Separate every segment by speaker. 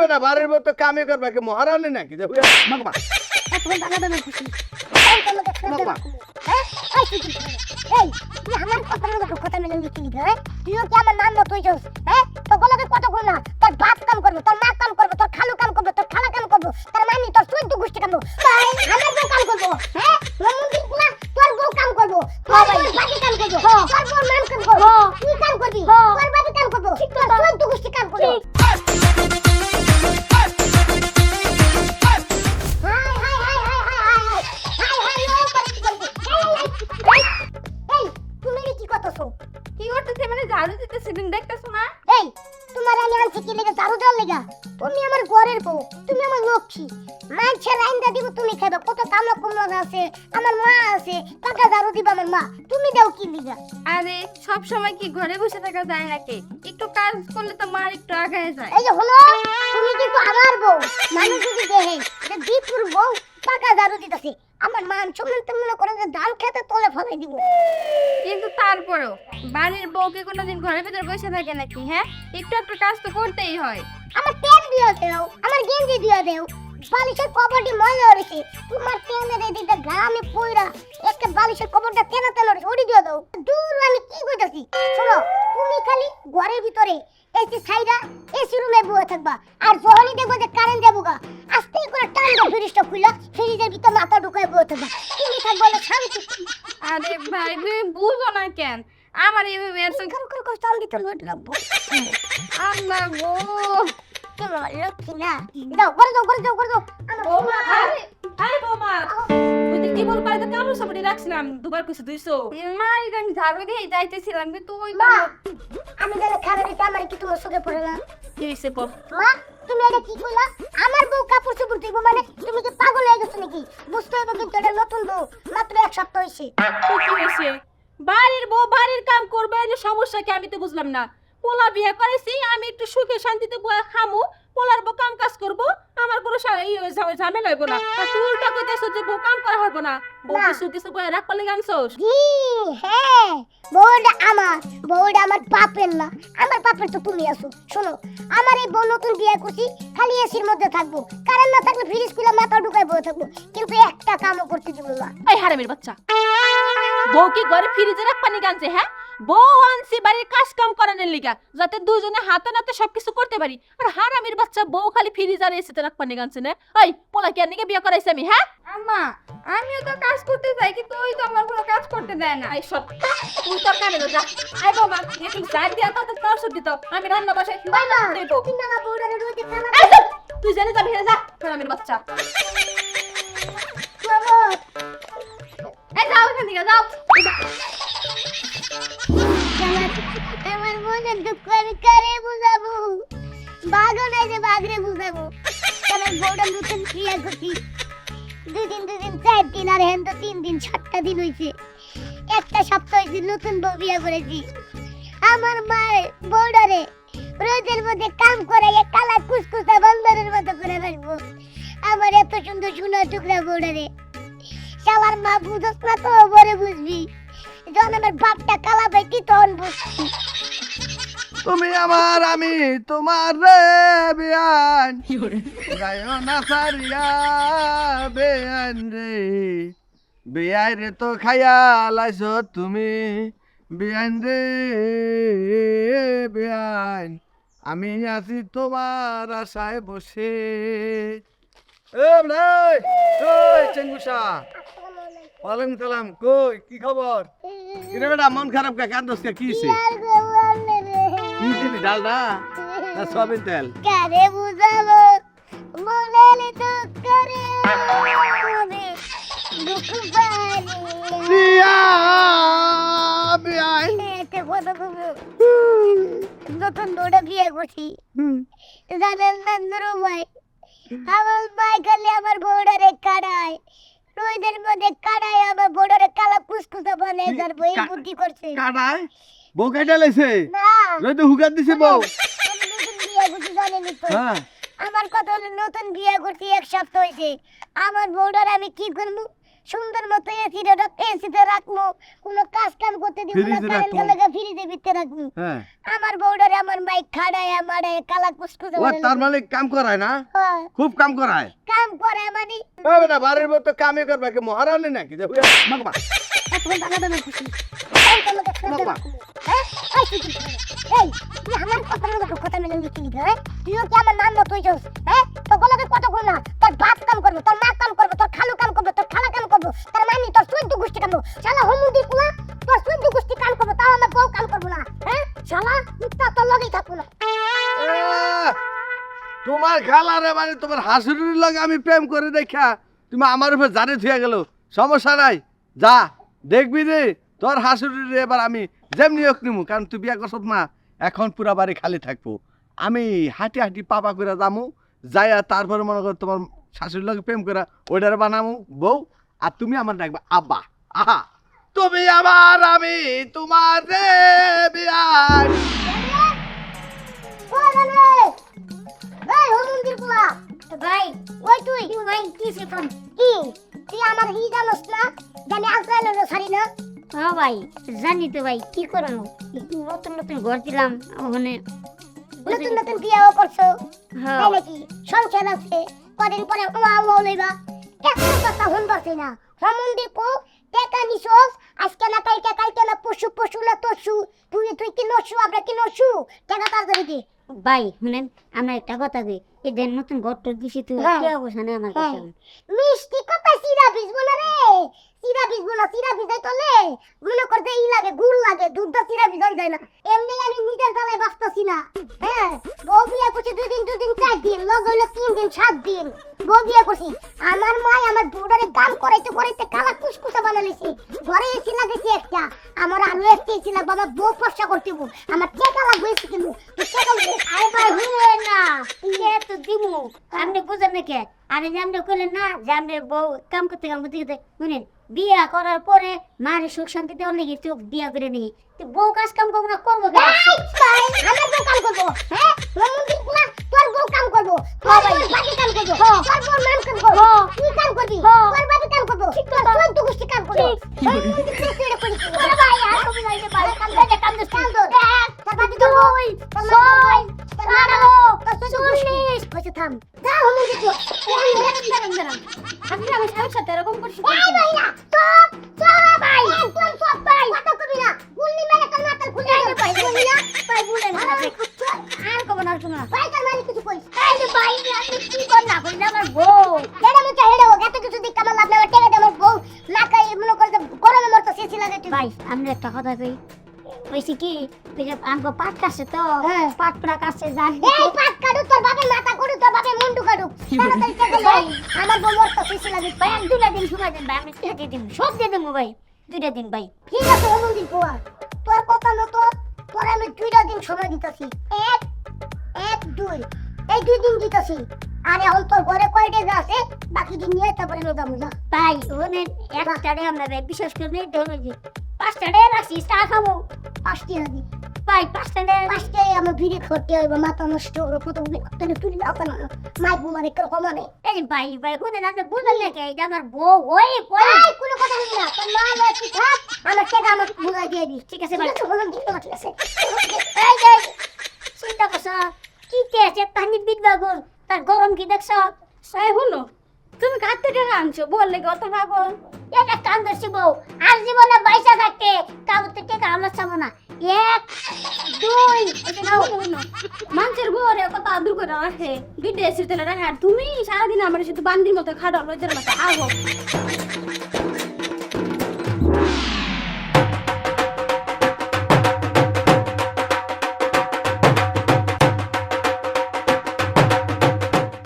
Speaker 1: বেটা বাড়ির মতো কামে করবে কি মহারানী নাকি যে মাগমা মাগমা
Speaker 2: এই তুই আমার কথা মেনে নিতে হ্যাঁ তুইও কি আমার নাম মতো হইছস হ্যাঁ তো গলাকে কত কর না তোর বাপ কাম করবে তোর মা কাম করবে তোর খালু কাম করবে তোর খালা কাম করবে তোর মামি তোর চোদ্দ গোষ্ঠী কাম করবে ভাই আমার বউ কাম করবো হ্যাঁ মন্দির পুরা তোর বউ কাম করবো তোর বাড়ি কাম করবো তোর বউ নাম কাম করবো তুই কাম করবি তোর বাড়ি কাম করবো তোর চোদ্দ গোষ্ঠী কাম করবে
Speaker 3: ঝাড়ু দিতেছিলেন দেখতেছো না?
Speaker 2: এই তোমার আমি আনছি কি লেগে ঝাড়ু দেওয়ার লেগা তুমি আমার ঘরের বউ তুমি আমার লক্ষ্মী মানছে রাইন্দা দিব তুমি খাইবা কত কামলা কুমলা আছে আমার মা আছে টাকা ঝাড়ু দিবা আমার মা তুমি দাও কি লিগা
Speaker 3: আরে সব সময় কি ঘরে বসে থাকা যায় নাকি একটু কাজ করলে তো মার একটু আগায় যায়।
Speaker 2: এই যে হলো তুমি কিন্তু আমার বউ মানুষ যদি দেখে যে দীপুর বউ টাকা ঝাড়ু দিতেছে আমার মান সম্মান তো মনে করে যে ধান খেতে তলে ফেলাই দিব
Speaker 3: কিন্তু তারপরেও বাড়ির বউকে কোনোদিন ঘরের ভিতর বসে থাকে নাকি? হ্যাঁ একটু একটু কাজ তো করতেই হয়।
Speaker 2: আমার প্যান্ট দিয়ে দাও আমার গেঞ্জি দিয়ে দাও বালিশের কভারটি ময়লা হয়েছে তোমার প্যান্টের এদিকে গ্রামে পয়রা একটা বালিশের কভারটা তেনা তেনা হয়েছে ওটি দিয়ে দাও দূর আমি কি কইতাছি শোনো তুমি খালি ঘরের ভিতরে এসি সাইডা এসি রুমে বসে থাকবা আর যখনই দেখবো যে কারেন্ট যাবো গা আস্তে করে টানটা ফ্রিজটা খুইলা ফ্রিজের ভিতর মাথা ঢুকায় বসে থাকবা তুমি থাকবো না শান্তি।
Speaker 3: আরে ভাই তুমি বুঝো না কেন আমার এইভাবে এত
Speaker 2: করে চাল দিতে লোট লাগবো
Speaker 3: আল্লাহ গো
Speaker 2: তোমার লক্ষ্মী না দাও করে দাও
Speaker 4: বৌমা আরে আরে বৌমা ওই যে টিবল পাইতে কামড় সামনে রাখছিলাম দুবার কইছে 200
Speaker 3: মা এটা আমি ঝাড়ু দিয়ে যাইতেছিলাম কিন্তু ওই
Speaker 2: মা আমি গেলে খাবার দিতে আমার কি তোমার চোখে পড়ে না
Speaker 4: কি হইছে বল
Speaker 2: মা তুমি এটা কি কইলা আমার বউ কাপড় চোপড় দিব মানে তুমি কি পাগল হয়ে গেছো নাকি বুঝতে হবে কিন্তু এটা নতুন বউ মাত্র এক সপ্তাহ হইছে
Speaker 4: কি হইছে বাড়ির বউ বাড়ির কাম করবে এর সমস্যা কি আমি তো বুঝলাম না পোলা বিয়ে করেছি আমি একটু সুখে শান্তিতে বসে খামু পোলার বউ কাম কাজ করব আমার কোনো ঝামেলা হইব না আর তুই উল্টা কইতেছ যে বউ কাম করা হইব না বউ কিছু কিছু বয়ে রাখ পালে গানছস
Speaker 2: জি হ্যাঁ বউটা আমার বাপের না আমার বাপের তো তুমি আছো শোনো আমার এই বউ নতুন বিয়ে করছি খালি এসির মধ্যে থাকবো কারেন্ট না থাকলে ফ্রিজ খুলে মাথা ঢুকায় বসে থাকবো কিন্তু একটা কামও করতে দিব না
Speaker 4: এই হারামের বাচ্চা বউ কি ঘরে ফ্রিজে রাখ পানি গানছে হ্যাঁ বউ আনছি বাড়ির কাজ কাম করানোর লিগা যাতে দুজনে হাতে নাতে সবকিছু করতে পারি আর হারামির বাচ্চা বউ খালি ফ্রিজ আর এসিতে রাখ পানি গানছে না ওই পোলা কি আর নিকে বিয়ে করাইছে আমি হ্যাঁ
Speaker 3: আম্মা আমিও তো কাজ করতে যাই কিন্তু ওই তো আমার কোনো কাজ করতে দেয় না।
Speaker 4: আই সব তুই তোর কানে যা আই বাবা একটু যাই দিয়া তো তোর সব দিত আমি রান্না বসাই দেব
Speaker 2: কিন্তু আমার বউটা রোজে খানা
Speaker 4: তুই জানে যাবি যা হারামির বাচ্চা
Speaker 2: বাবা
Speaker 3: এই যাও এখান থেকে যাও।
Speaker 2: আমার মনে দুঃখ আমি কারে বুঝাবো বাঘও নাই যে বাঘরে বুঝাবো আমার বউটা নতুন বিয়ে করছি দুদিন 4 দিন আর হেন তো 3 দিন 7টা দিন হয়েছে একটা সপ্তাহ হয়েছে নতুন বউ বিয়ে করেছি আমার মায়ের বউডারে রোদের মধ্যে কাম করাইয়া কালা কুসকুসা বান্দারের মতো করে রাখবো আমার এত সুন্দর সোনার টুকরা বউডারে শালার মা বুঝস না তো বলে বুঝবি যখন আমার বাপটা কালা ভাই কি তখন বুঝবি
Speaker 1: তুমি আমার আমি তোমার রে বিয়ান গায়ো না সারিয়া বেয়ান রে বিয়াই রে তো খাইয়া লাইছো তুমি বিয়ান রে বিয়ান আমি আছি তোমার আশায় বসে চেঙ্গুসা ওয়ালাইকুম সালাম কই কি খবর কিরে বেটা মন খারাপ কা কান্দস কা কি হইছে কি দিবি ডাল না না সয়াবিন তেল
Speaker 2: কারে বুঝাবো মনে তো করে মনে দুঃখ পারি
Speaker 1: বিয়া বিয়াই
Speaker 2: এতে কত নতুন দৌড়ে বিয়ে করছি জানেন না নুরু ভাই আমার ভাই খালি আমার বউডারে কাড়ায় রোদের মধ্যে কাড়ায় আমার বউডারে কালা কুসকুসা বানায় তার বই বুদ্ধি করছে
Speaker 1: কাটাই বউ কাটা লাইছে
Speaker 2: না
Speaker 1: রই তো হুগার দিছে বউ
Speaker 2: আমি নতুন বিয়ে করছি জানেন তো
Speaker 1: হ্যাঁ
Speaker 2: আমার কথা হলো নতুন বিয়ে করছি এক সপ্তাহ হয়েছে আমার বউডার আমি কি করবো সুন্দর মতো এসিতে রাখবো, কোনো কাজ কাম করতে দিব না,
Speaker 1: ফ্রিজে
Speaker 2: কারেন্ট
Speaker 1: রাখবো।
Speaker 2: লাগা ফ্রিজে ভিতরে রাখবো।
Speaker 1: হ্যাঁ
Speaker 2: আমার বউডারে আমার বাইক খাড়ায় আমারে কালা কুসকুসে
Speaker 1: ও তার মানে কাম করায় না, খুব কাম করায়।
Speaker 2: কাম করে মানে
Speaker 1: ও বেটা বাড়ির বউ তো কামই করবে, কি মহারানী নাকি যে মাগমা
Speaker 2: এখন বানাবে খুশি এই তোমাকে খারাপ
Speaker 1: বাবা।
Speaker 2: হ্যাঁ এই তুই আমার কথা মতো কথা মেনে দিচ্ছি হ্যাঁ তুইও কি আমার নাম মতো হইছস হ্যাঁ তো গলাকে কত কই না তোর বাপ কাম করবে, তোর মা কাম করবে, তোর খালু কাম করবে, তোর খালা কাম করবে, তার মানে তোর চুইন্তু গোষ্ঠী কাম করবে। শালা হমুদি কুলা তোর চুইন্তু গোষ্ঠী কাম করবে, তাও আমার বউ কাম করবে না হ্যাঁ শালা ইচ্ছা তোর লগেই থাকবো না।
Speaker 1: তোমার খালারে মানে তোমার হাসুরির লগে আমি প্রেম করে দেখা তুমি আমার উপর জানে থুয়ে গেল, সমস্যা নাই, যা দেখবি রে তোর হাসুরির এবার আমি যেমনি হোক নিমু, কারণ তুই বিয়া করছত না, এখন পুরা বাড়ি খালি থাকবো, আমি হাঁটি হাঁটি পাপা করে যামু, যাইয়া তারপরে মনে করো তোমার শাশুড়ির লগে প্রেম করে ওইটারে বানামু বউ, আর তুমি আমার ডাকবা আব্বা। আহা তুমি আমার আমি তোমার রে বিয়ার।
Speaker 2: এই হমুদি কুলা ভাই ওই তুই ভাই কি সিফন কি তুই আমার হি জানোস না জানি আজরাইল সারি না।
Speaker 5: হ্যাঁ ভাই জানি তো ভাই কি করবো, একটু নতুন নতুন ঘর দিলাম ওখানে।
Speaker 2: নতুন নতুন বিয়াও করছো
Speaker 5: হ্যাঁ
Speaker 2: তাই নাকি? সংসার আছে কদিন পরে ওয়া লইবা, একটা কথা শুনবাছি না হমুন্দি কো টাকা নিছস আজকে না কালকে না পশু না তসু তুই কি নসু আমরা কি নসু টাকা তাড়াতাড়ি দে।
Speaker 5: ভাই শুনেন আমরা একটা কথা কই, এদের নতুন ঘর টর দিছি তো
Speaker 2: হ্যাঁ।
Speaker 5: কি অবস্থা নেই আমার কাছে।
Speaker 2: মিষ্টি কথা সিরা ভিজবো না রে, সিরা ভিজবো না, সিরা ভিজাই তোলে মনে করতে ই লাগে গুড় লাগে, দুধটা সিরা ভিজাই যায় না, এমনি আমি নিজের জ্বালায় বাঁচতেছি না। হ্যাঁ বউ বিয়ে করছি 2 দিন 4 দিন লগ হইলো 3 দিন 7 দিন বউ বিয়ে করছি, আমার মা আমার বউডারে দাম করাইতে কালা কুসকুসা বানাইছি, ঘরে এসি লাগাইছি একটা, আমার আলু এসি ছিল বাবা বউ ফসা করতেব, আমার টাকা লাগবে এসি কিনবো
Speaker 5: আরে ভাই শুনে না কে তো দিমু আপনি বুঝেন না কে, আরে যে আপনি কইলেন না যে আপনি বউ কাম করতে শুনেন বিয়া করার পরে মায়ের সুখ শান্তি দেওয়ার লেগে চোখ বিয়া করে নিই, তো বউ কাজ কাম করবো না করবো কেন?
Speaker 2: আমার বউ কাম করবো হ্যাঁ মন্দির পুরা তোর বউ কাম করবো, তোর বাড়ি কাম করবো, তোর বউ মান কাম করবো, তুই কাম করবি, তোর বাড়ি কাম করবো, তোর চোদ্দ গোষ্ঠী কাম করবো, তোর ভাই আর কবি নাই যে ভাই কাম দে কাম দে তোর বাড়ি তো ওই 6 18 কইছে থাম যা হমুন্দি তো
Speaker 4: আপনি আমার স্বামীর সাথে এরকম করছি
Speaker 2: ভাই ভাই না সব ভাই একদম সব ভাই কথা কবি না গুল্লি মেরে তোর মাথার খুলে যাবে ভাই বলি না ভাই বলে না
Speaker 5: আর কব না শোনা
Speaker 2: ভাই তার মানে কিছু কইস
Speaker 5: এই যে ভাই আপনি কি কর না কইলে আমার বউ
Speaker 2: কেডা মুচা হেডে হোক এত কিছু দিক কামাল লাভ না টেকা দে আমার বউ লাকাই মনে করে গরমে মরতো সেসি লাগে তুই
Speaker 5: ভাই আমরা একটা কথা কই কইছি কি ওই যে আমগো পাট কাছে তো
Speaker 2: হ্যাঁ।
Speaker 5: পাট পুরা কাছে জান
Speaker 2: এই পাট কাটু তোর বাপের মাথা কাটু তোর বাপের মুন্ডু কাটু তাড়াতাড়ি টাকা লই আমার বউ মরতো সেসি লাগে
Speaker 5: ভাই আমি 2টা দিন সময় দেন ভাই আমি টাকা দিন সব দিয়ে দেবো ভাই 2টা দিন ভাই
Speaker 2: ঠিক আছে হমুন্দি পোয়া তোর কথা মতো তোর আমি 2টা দিন সময় দিতেছি 1 2 এই 2 দিন দিতেছি আর এখন তোর ঘরে কয়টা আছে বাকি দিন নিয়ে তারপরে লোদা মুজা
Speaker 5: ভাই ওনে একটারে আমরা ভাই বিশেষ করে নেই ধরে যে 5টারে রাখছি চা খাবো
Speaker 2: 5টি হাদি
Speaker 5: ভাই 5টারে
Speaker 2: 5টায় আমার ভিড়ে খরতে হইব মাথা নষ্ট হইব কত তাহলে তুই আপন মাইক বুমারে কমানে
Speaker 5: এই ভাই ভাই কোনে না বুঝলেন না কে এটা আমার বউ ওই ওই
Speaker 2: এই কোনো কথা বলবি না তোর মা লয় থাক আমার টাকা আমার বুঝাই দিয়ে দিস
Speaker 5: ঠিক আছে ভাই
Speaker 2: ঠিক আছে বললাম ঠিক আছে
Speaker 5: এই যে চিন্তা করছ কি তেছে পানি বিদবা গো তার গরম কি দেখছ
Speaker 4: সাই হলো তুমি কার থেকে আনছো বললে কত পাগল
Speaker 5: এটা কাম করছি বউ আর জীবনে পয়সা থাকতে কাউতে টাকা আমরা চাবো না 1 2
Speaker 4: মানুষের ঘরে কত আদর করে রাখে বিদেশে তেলে রাখে আর তুমি সারাদিন আমার শুধু বান্দির মতো খাটাও রোজের মতো আগো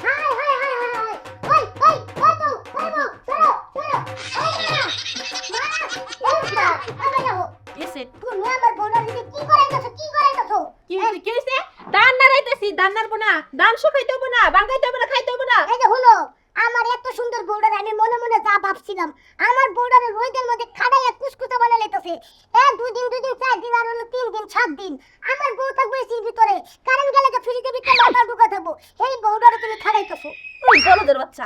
Speaker 2: হাই হাই হাই হাই ওই ওই ওই তো ওই বউ চলো চলো ওই না আমি যাবো
Speaker 4: এসে
Speaker 2: তুমি আমার বোনের দিকে কি করাইতেছো
Speaker 4: কি হইছে ধান নাড়াইতেছি ধান নাড়বো না ধান শুকাইতে হবো না বাঙ্গাইতে হবো না খাইতে হবো না
Speaker 2: এই যে হলো আমার এত সুন্দর বউডার আমি মনে মনে যা ভাবছিলাম আমার বউডারের রোদের মধ্যে খাড়াইয়া কুসকুসা বানা লাইতেছে 2 দিন 4 দিন আর হলো 3 দিন 7 দিন আমার বউ থাকবে এসির ভিতরে কারেন্ট গেলে তো ফ্রিজের ভিতরে মাথা ঢুকা থাকবো এই বউডারে তুমি খাড়াইতেছো
Speaker 4: ওই বলদের বাচ্চা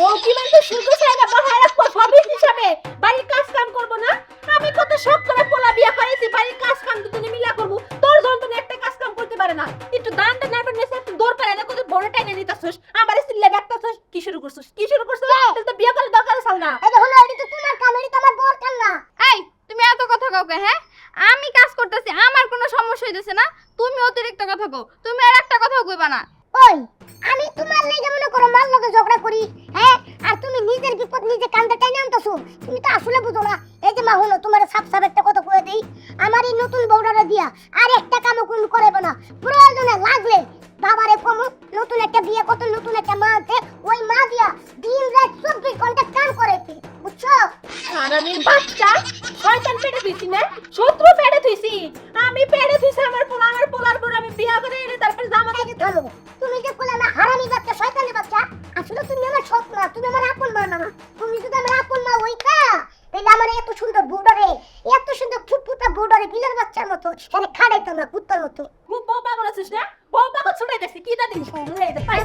Speaker 4: ও কি বলতে শুধু সাইডা বাহারা সবই হিসাবে বাড়ির কাজ কাম করব না আমি কত শখ করে পোলা বিয়া করেছি বাড়ির কাজ কাম দুজনে মিলা করব তোর যন্ত্রণা একটা কাজ কাম করতে পারে না একটু দানটা না পারলে একটু দৌড় পারে না কত বড় টাইনে নিতাছস আমারে সিল্লা ডাকতাছস কি শুরু করছস তাহলে তো বিয়া করে দরকার আছে না
Speaker 2: এই হলো এটি তো তোমার কাম এটি তো আমার বউর কাম না
Speaker 3: এই তুমি এত কথা কাউকে হ্যাঁ আমি কাজ করতেছি আমার কোনো সমস্যা হইতেছে না তুমি অতিরিক্ত কথা কও তুমি আর একটা কথাও কইবা না
Speaker 2: ওই আমি তোমার লাগি মনে করো মার লগে ঝগড়া করি হ্যাঁ আর তুমি নিজের বিপদ নিজে কান্দে টাইনে আনতাছো তুমি তো আসলে বুঝো না এই যে মা হলো তোমার সাপ সাপ একটা কথা কয়ে দেই আমার এই নতুন বউডারে দিয়া আর একটা কামও কোন করাইবো না প্রয়োজনে লাগলে বাবারে কমু নতুন একটা বিয়ে কত নতুন একটা মা আছে ওই মা দিয়া দিন রাত 24 ঘন্টা কাম করাইতে বুঝছো
Speaker 4: হারামির বাচ্চা শয়তান পেটে দিছি না শত্রু পেটে দিছি আমি পেটে দিছি আমার পোলার পর আমি বিয়া করে এনে তারপর জামা
Speaker 2: এই যে ধরো তুমি যে বলে না হারামি বাচ্চা শয়তানি বাচ্চা আসলে তুমি আমার সৎ না তুমি আমার আপন মা না তুমি যদি আমার আপন মা হইতা তাহলে আমার এত সুন্দর বউডারে এত সুন্দর ফুটফুটা বউডারে বিলের বাচ্চার মতো আরে খাড়াইতাম না কুত্তার মতো
Speaker 4: খুব বউ পাগল আছিস না বউ পাগল ছুটাই দিছি কি দা দিন শুনে এই যে পাই